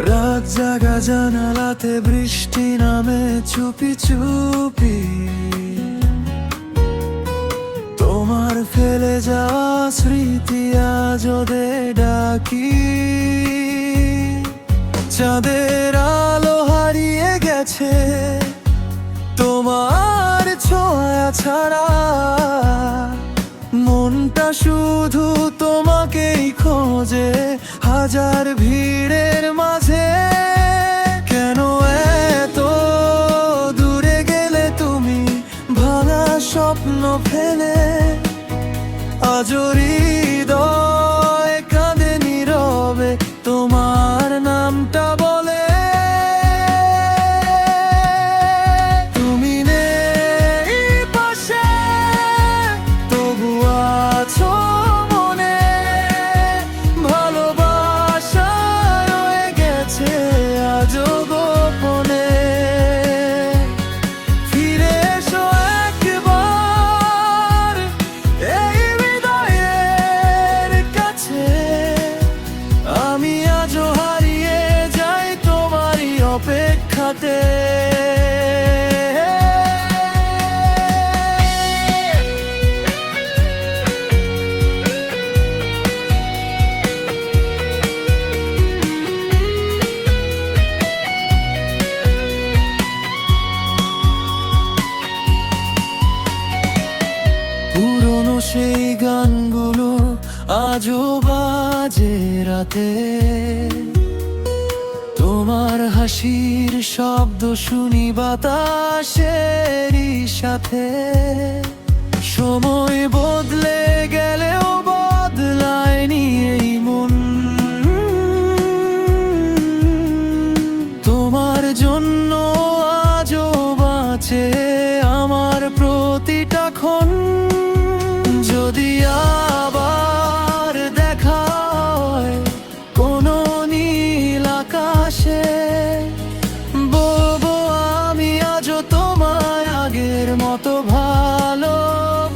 রাত জাগা জানালাতে বৃষ্টি নামে চুপি চুপি, তোমার ফেলে যাওয়া স্মৃতি আজ ওদের ডাকি। চাঁদের আলো হারিয়ে গেছে তোমার ছোঁয়া ছাড়া, মনটা শুধু তোমাকেই খোঁজে হাজার ভিড়ের মাঝে। কেন এত দূরে গেলে তুমি ভাঙা স্বপ্ন ফেলে, আজও হৃদয় কাঁদে নীরবে তোমার নামটা বলে। তুমি নেই পাশে, তবু আছো মনে, ভালোবাসা রয়ে গেছে আজও গোপনে। ফিরে এসো একবার এই হৃদয়ের কাছে, আমি আজও হারিয়ে যাই তোমারই অপেক্ষাতে। পুরনো সেই গানগুলো আজও বাজে রাতে, তোমার হাসির শব্দ শুনি বাতাসেরই সাথে। সময় বদলে গেলেও বদলায়নি এই মন, তোমার জন্য আজও বাঁচে আমার প্রতিটা ক্ষণ। যদি আবার দেখা হয় কোনো নীল আকাশে, বলবো আমি আজও তোমায় আগের মতো ভালোবাসি।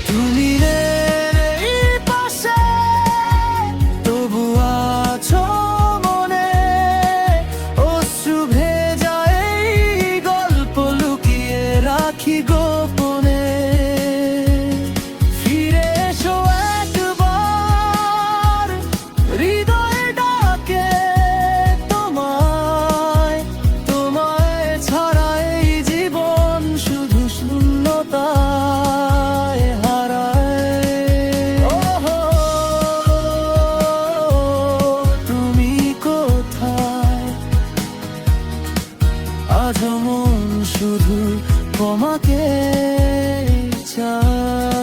তুমি নেই পাশে, তবু আছো মনে, অশ্রু ভেজা এই গল্প লুকিয়ে রাখি গোপনে। ফিরে এসো একবার হৃদয়ে ডাকে তোমায়, তোমায় ছাড়া এই জীবন শুধু শূন্যতায় হারায়। ওহো, তুমি কোথায়? আজ মন শুধু তোমাকে চায়।